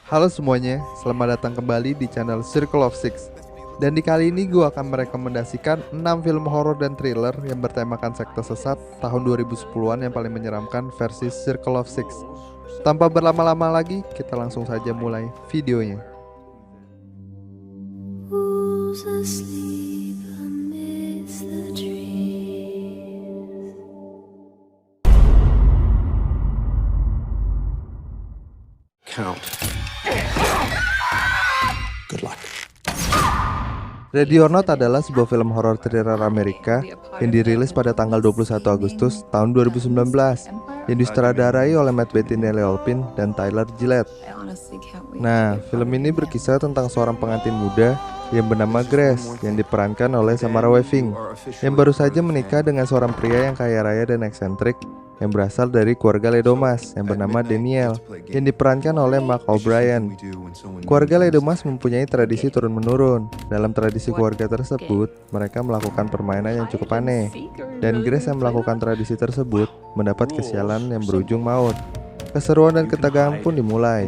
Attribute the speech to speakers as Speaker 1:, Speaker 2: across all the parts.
Speaker 1: Halo semuanya, selamat datang kembali di channel Circle of Six. Dan di kali ini gue akan merekomendasikan 6 film horor dan thriller yang bertemakan sekte sesat tahun 2010-an yang paling menyeramkan versi Circle of Six. Tanpa berlama-lama lagi, kita langsung saja mulai videonya.
Speaker 2: Who's asleep amidst the trees?
Speaker 3: Count. Good luck.
Speaker 1: Ready or Not adalah sebuah film horor thriller Amerika yang dirilis pada tanggal 21 Agustus tahun 2019 yang disutradarai oleh Matt Bettinelli Olpin dan Tyler Gillett. Nah, film ini berkisah tentang seorang pengantin muda yang bernama Grace yang diperankan oleh Samara Weaving yang baru saja menikah dengan seorang pria yang kaya raya dan eksentrik yang berasal dari keluarga Ledomas yang bernama Daniel yang diperankan oleh Mark O'Brien. Keluarga Ledomas mempunyai tradisi turun-menurun. Dalam tradisi keluarga tersebut, mereka melakukan permainan yang cukup aneh. Dan Grace yang melakukan tradisi tersebut mendapat kesialan yang berujung maut. Keseruan dan ketegangan pun dimulai.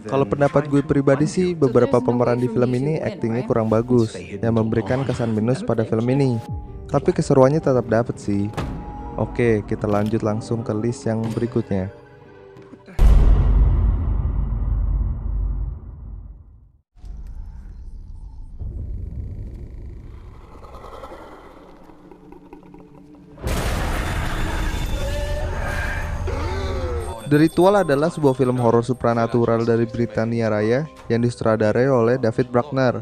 Speaker 1: Kalau pendapat gue pribadi sih, beberapa pemeran di film ini aktingnya kurang bagus, yang memberikan kesan minus pada film ini. Tapi keseruannya tetap dapat sih. Oke, kita lanjut langsung ke list yang berikutnya. The Ritual adalah sebuah film horor supranatural dari Britania Raya yang disutradarai oleh David Bruckner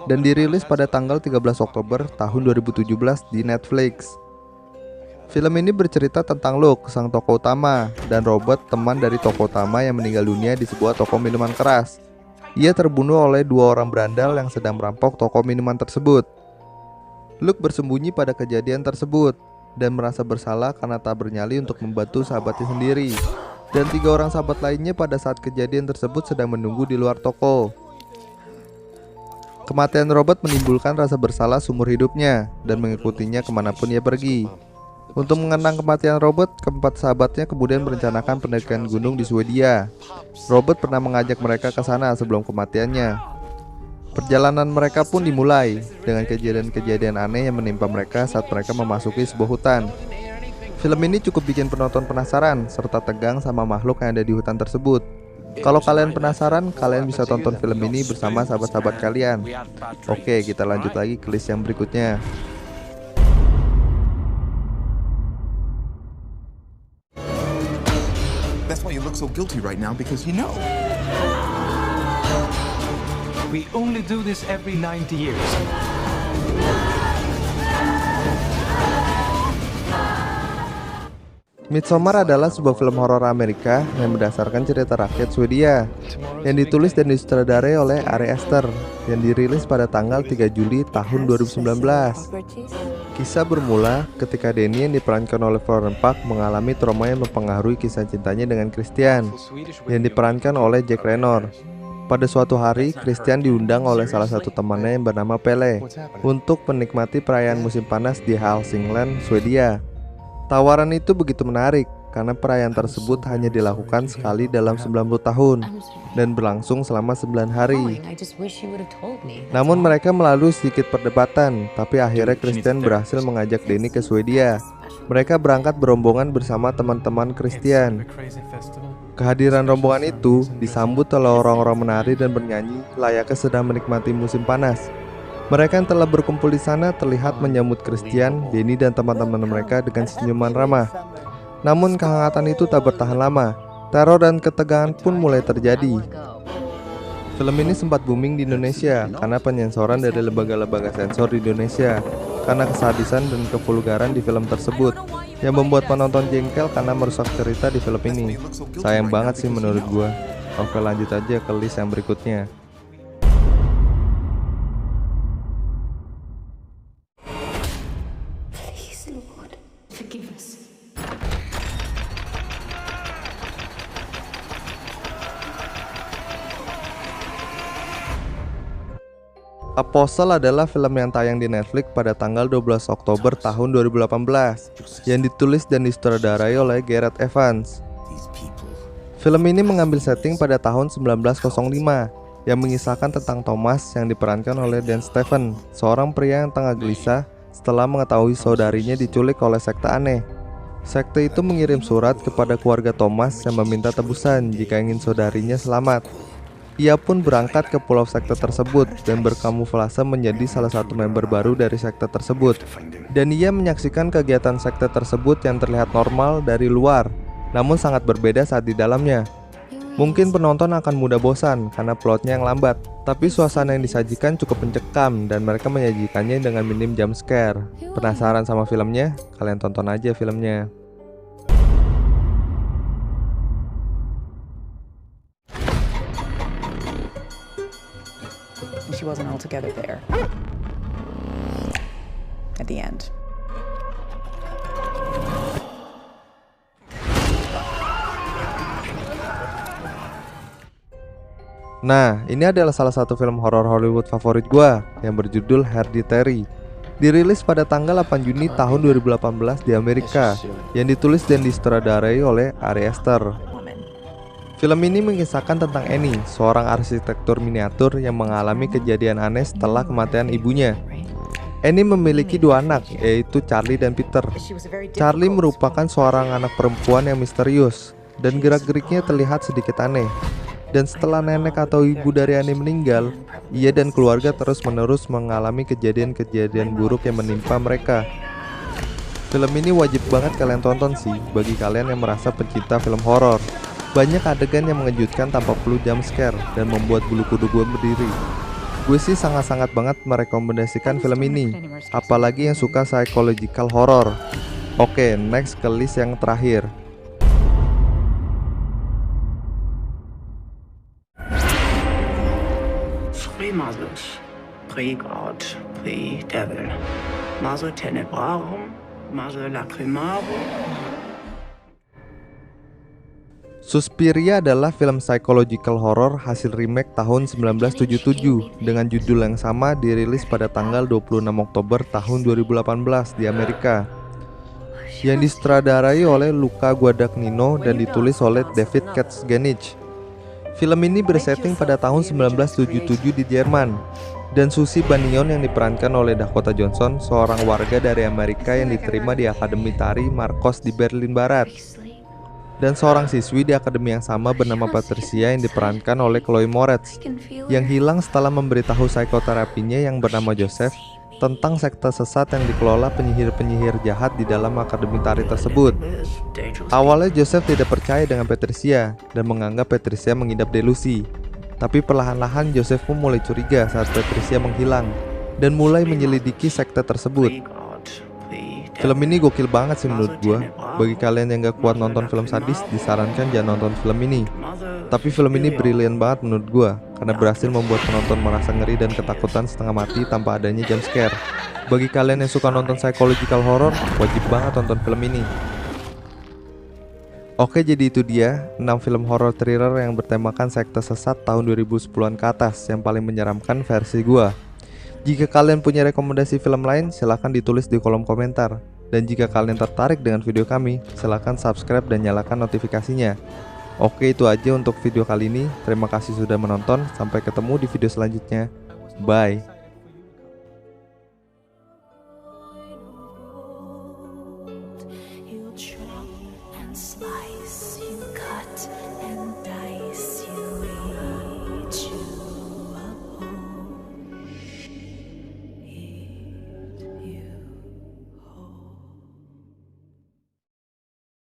Speaker 1: dan dirilis pada tanggal 13 Oktober tahun 2017 di Netflix. Film ini bercerita tentang Luke, sang tokoh utama, dan Robert, teman dari tokoh utama yang meninggal dunia di sebuah toko minuman keras. Ia terbunuh oleh dua orang berandal yang sedang merampok toko minuman tersebut. Luke bersembunyi pada kejadian tersebut dan merasa bersalah karena tak bernyali untuk membantu sahabatnya sendiri. Dan tiga orang sahabat lainnya pada saat kejadian tersebut sedang menunggu di luar toko. Kematian Robert menimbulkan rasa bersalah seumur hidupnya dan mengikutinya kemanapun ia pergi. Untuk mengenang kematian Robert, keempat sahabatnya kemudian merencanakan pendakian gunung di Swedia. Robert pernah mengajak mereka ke sana sebelum kematiannya. Perjalanan mereka pun dimulai dengan kejadian-kejadian aneh yang menimpa mereka saat mereka memasuki sebuah hutan. Film ini cukup bikin penonton penasaran serta tegang sama makhluk yang ada di hutan tersebut. Kalau kalian penasaran, kalian bisa tonton film ini bersama sahabat-sahabat kalian. Oke, kita lanjut lagi ke list yang berikutnya.
Speaker 3: That's why you look so guilty right now, because you know.
Speaker 4: We only do this every 90 years.
Speaker 1: Midsommar adalah sebuah film horor Amerika yang berdasarkan cerita rakyat Swedia yang ditulis dan disutradarai oleh Ari Aster yang dirilis pada tanggal 3 Juli tahun 2019. Kisah bermula ketika Danny yang diperankan oleh Florence Pugh mengalami trauma yang mempengaruhi kisah cintanya dengan Christian yang diperankan oleh Jack Reynor. Pada suatu hari, Christian diundang oleh salah satu temannya yang bernama Pelle untuk menikmati perayaan musim panas di Hälsingland, Swedia. Tawaran itu begitu menarik karena perayaan tersebut hanya dilakukan sekali dalam 90 tahun dan berlangsung selama 9 hari. Namun mereka melalui sedikit perdebatan, tapi akhirnya Christian berhasil mengajak Danny ke Swedia. Mereka berangkat berombongan bersama teman-teman Christian. Kehadiran rombongan itu disambut oleh orang-orang menari dan bernyanyi layaknya sedang menikmati musim panas. Mereka yang telah berkumpul di sana terlihat menyambut Christian, Danny dan teman-teman mereka dengan senyuman ramah. Namun kehangatan itu tak bertahan lama. Teror dan ketegangan pun mulai terjadi. Film ini sempat booming di Indonesia karena penyensoran dari lembaga-lembaga sensor di Indonesia karena kesadisan dan kevulgaran di film tersebut yang membuat penonton jengkel karena merusak cerita di film ini. Sayang banget sih menurut gua. Oke, lanjut aja ke list yang berikutnya. Apostle adalah film yang tayang di Netflix pada tanggal 12 Oktober tahun 2018 yang ditulis dan disutradarai oleh Gareth Evans. Film ini mengambil setting pada tahun 1905 yang mengisahkan tentang Thomas yang diperankan oleh Dan Stephen, seorang pria yang tengah gelisah setelah mengetahui saudarinya diculik oleh sekte aneh. Sekte itu mengirim surat kepada keluarga Thomas yang meminta tebusan jika ingin saudarinya selamat. Ia pun berangkat ke pulau sekte tersebut dan berkamuflase menjadi salah satu member baru dari sekte tersebut. Dan ia menyaksikan kegiatan sekte tersebut yang terlihat normal dari luar, namun sangat berbeda saat di dalamnya. Mungkin penonton akan mudah bosan karena plotnya yang lambat, tapi suasana yang disajikan cukup mencekam dan mereka menyajikannya dengan minim jump scare. Penasaran sama filmnya? Kalian tonton aja filmnya.
Speaker 5: She wasn't altogether there at the end.
Speaker 1: Nah, ini adalah salah satu film horor Hollywood favorit gua yang berjudul Hereditary. Dirilis pada tanggal 8 Juni tahun 2018 di Amerika, yang ditulis dan disutradarai oleh Ari Aster. Film ini mengisahkan tentang Annie, seorang arsitektur miniatur yang mengalami kejadian aneh setelah kematian ibunya. Annie memiliki dua anak, yaitu Charlie dan Peter. Charlie merupakan seorang anak perempuan yang misterius, dan gerak-geriknya terlihat sedikit aneh. Dan setelah nenek atau ibu dari Annie meninggal, ia dan keluarga terus-menerus mengalami kejadian-kejadian buruk yang menimpa mereka. Film ini wajib banget kalian tonton sih, bagi kalian yang merasa pecinta film horor. Banyak adegan yang mengejutkan tanpa perlu jump scare dan membuat bulu kuduk gue berdiri. Gue sih sangat-sangat banget merekomendasikan film ini, apalagi yang suka psychological horror. Oke, next ke list yang terakhir.
Speaker 6: Free Mazus, Free God, Free Devil, Maso Tenebrarum, Maso Lacrimarum.
Speaker 1: Suspiria adalah film psychological horror hasil remake tahun 1977 dengan judul yang sama, dirilis pada tanggal 26 Oktober tahun 2018 di Amerika. Yang disutradarai oleh Luca Guadagnino dan ditulis oleh David Kazanich. Film ini bersetting pada tahun 1977 di Jerman, dan Susie Bannion yang diperankan oleh Dakota Johnson, seorang warga dari Amerika yang diterima di Akademi Tari Marcos di Berlin Barat, dan seorang siswi di akademi yang sama bernama Patricia yang diperankan oleh Chloe Moretz, yang hilang setelah memberitahu psikoterapinya yang bernama Joseph tentang sekte sesat yang dikelola penyihir-penyihir jahat di dalam akademi tari tersebut. Awalnya Joseph tidak percaya dengan Patricia dan menganggap Patricia mengidap delusi. Tapi perlahan-lahan Joseph pun mulai curiga saat Patricia menghilang dan mulai menyelidiki sekte tersebut. Film ini gokil banget sih menurut gua. Bagi kalian yang gak kuat nonton film sadis, disarankan jangan nonton film ini. Tapi film ini brilian banget menurut gua, karena berhasil membuat penonton merasa ngeri dan ketakutan setengah mati tanpa adanya jump scare. Bagi kalian yang suka nonton psychological horror, wajib banget tonton film ini. Oke, jadi itu dia 6 film horror thriller yang bertemakan sekte sesat tahun 2010-an ke atas yang paling menyeramkan versi gua. Jika kalian punya rekomendasi film lain, silahkan ditulis di kolom komentar. Dan jika kalian tertarik dengan video kami, silahkan subscribe dan nyalakan notifikasinya. Oke, itu aja untuk video kali ini. Terima kasih sudah menonton. Sampai ketemu di video selanjutnya. Bye.
Speaker 2: You chop and slice, you cut